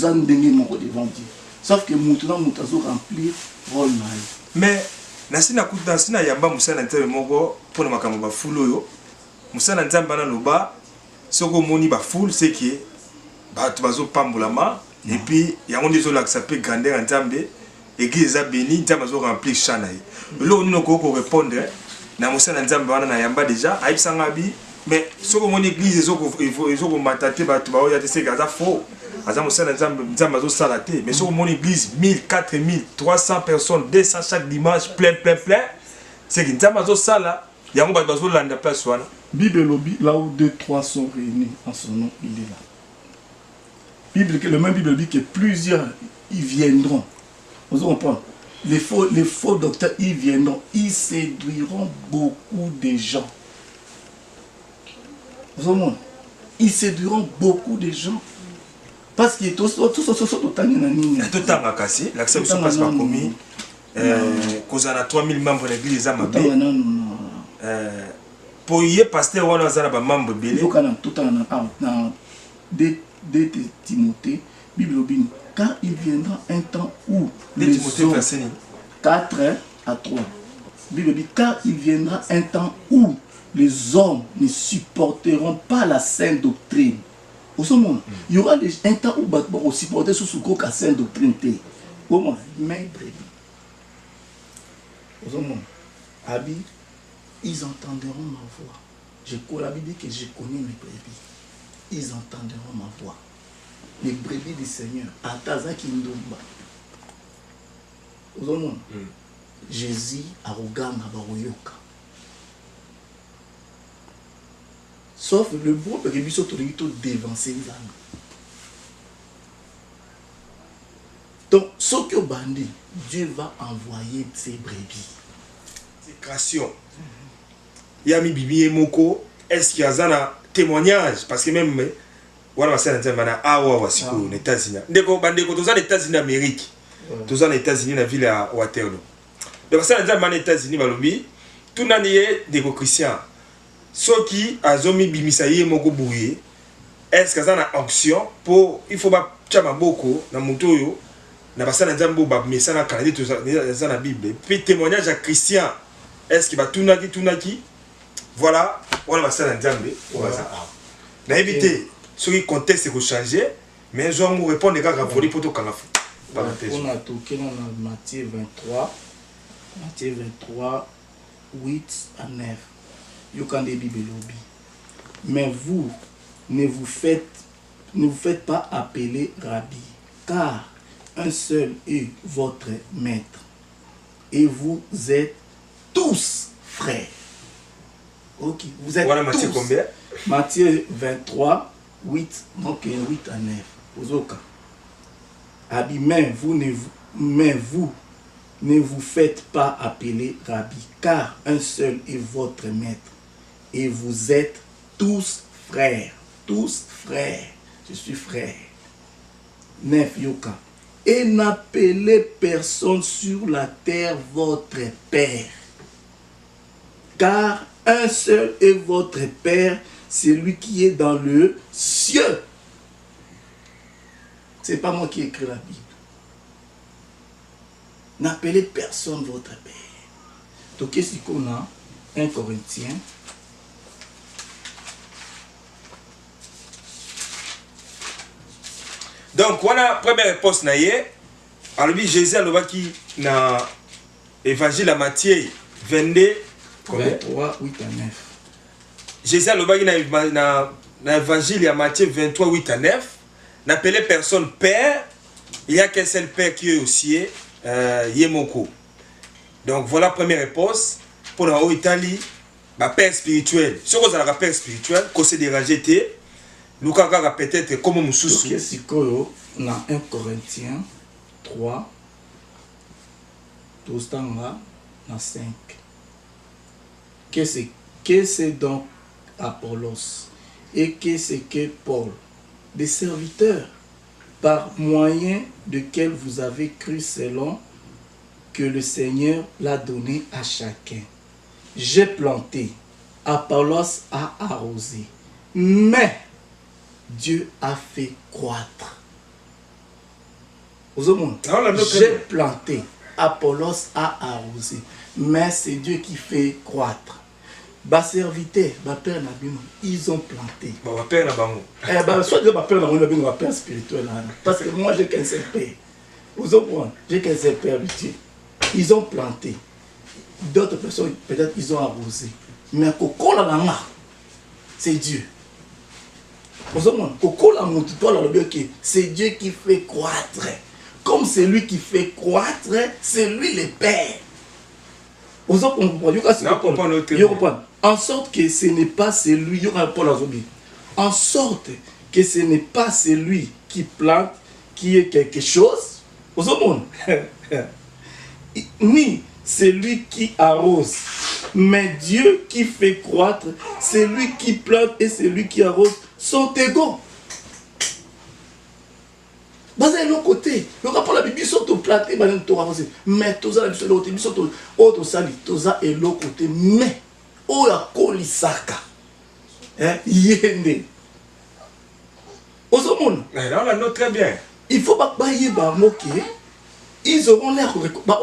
tous en dengue mon devant Dieu. Sauf que maintenant, nous avons rempli rôle. Mais, nasina yamba musana nzambe moko pour makambo ba fulo yo. Musana nzambe na loba soko moni ba foule c'est que ba tu bazo pambolama et puis yango ndizo la s'appelle grandeur nzambe église a béni nzambe zo remplir chana yi. Lo nous ko répondre na musana nzambe wana na yamba déjà aibsanga bi mais soko moni église ezoko matate ba tu ba oya te c'est gaza faux. Azam musana nzambe zo salaté mais soko moni église 1000 4000 300 personnes 200 chaque dimanche plein c'est que nzambe zo sala yango ba bazo landa place wana. Bible lobby, là où 2-3 sont réunis en son nom, il est là. Bible, le même Bible dit que plusieurs ils viendront. Vous comprenez? Les faux docteurs ils viendront, ils séduiront beaucoup de gens. Vous comprenez? Ils séduiront beaucoup de gens. Parce que tout le temps à casser, l'accès ne passe pas commis. Cause à 3000 membres de l'église à ma pour y pasteur on a un membre belé tout dans 2 Timothée Bible dit car il viendra un temps où 4 à 3 Bible dit car il viendra un temps où les hommes ne supporteront pas la sainte doctrine. Au monde, il y aura un temps où on supporter sous la sainte doctrine. Au monde, mais au monde, Abi ils entendront ma voix. Je crois la Bible que je connais mes brebis. Ils entendront ma voix. Les brebis du Seigneur. Atazaki Ndomba. Vous avez Jésus a regardé Baroyoka. Sauf le bon brebis sont devancé les âmes. Donc, ce que bandit, Dieu va envoyer ses brebis. C'est création. Yami bibi moko est-ce qu'il y a un témoignage parce que même voilà ça n'entend awa wasiko aux États-Unis ndeko bandeko tous aux États-Unis d'Amérique tous aux États-Unis la ville à Waterloo donc ça n'entend pas aux États-Unis balobi tout nanié des chrétiens ceux qui azomi bimisaye moko bouye est-ce qu'il y a une onction pour il faut pas chama boko na mutoyo na basana nzambo ba mesana Canada tout ça na Bible puis témoignage à Christian est-ce qu'il va tunaki voilà, on va faire un diamé. Mais évitez, ce qui contexte est changé, mais je vais vous répondre à la pour tout calafou. On a toqué dans Matthieu 23, 8 à 9. You can be Bible lobby. Mais vous, ne vous faites pas appeler Rabbi, car un seul est votre maître, et vous êtes tous frères. Ok, vous êtes voilà, tous. Matthieu combien? Matthieu 23, 8, donc 8 à 9. Ozoka. Abi, mais vous ne vous faites pas appeler Rabbi, car un seul est votre maître, et vous êtes tous frères. Tous frères. Je suis frère. 9 Yoka. Et n'appelez personne sur la terre votre Père, car un seul est votre Père, celui qui est dans le ciel. C'est pas moi qui écris la Bible. N'appelez personne votre Père. Donc, qu'est-ce qu'on a? 1 Corinthiens. Donc, voilà, première réponse. Alors, Jésus a qui na évangile à Matthieu 22. 23, 8 à 9. Jésus a dans l'évangile à Matthieu 23, 8 à 9. N'appelez personne Père. Il n'y a qu'un seul Père qui est au ciel, Yemoko. Donc voilà la première réponse. Pour la Italie, Père spirituel. Ce qu'on a un Père spirituel, qu'on s'est dérangé, nous avons peut-être comme nous sous. On a 1 Corinthiens 3, 12 ans, 5. Qu'est-ce que donc Apollos et qu'est-ce que Paul? Des serviteurs par moyen desquels vous avez cru selon que le Seigneur l'a donné à chacun. J'ai planté, Apollos a arrosé, mais Dieu a fait croître. J'ai planté, Apollos a arrosé, mais c'est Dieu qui fait croître. Bas serviteur, bas père Nabino, ils ont planté. Bas père Nabamo. Soit Dieu bas père Nabino, bas père spirituel. Parce que moi j'ai qu'un seul père. J'ai qu'un seul père de Dieu. Ils ont planté. D'autres personnes, peut-être, ils ont arrosé. Mais Coco la maman, c'est Dieu. Coco la c'est Dieu qui fait croître. Comme c'est lui qui fait croître, c'est lui le Père. En sorte que ce n'est pas celui, en sorte que ce n'est pas celui qui plante qui est quelque chose, ni celui qui arrose, mais Dieu qui fait croître, celui qui plante et celui qui arrose sont égaux. Dans un autre côté, le rapport de la Bible, ils sont plantés, mais tous les autres, ils sont autres sali, tous et l'autre côté, mais oh la colisaka, yende. Osomon. Là, on a très bien. Il faut pas bailler moquer. Ils auront leur récompense.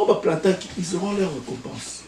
Ils auront leur récompense.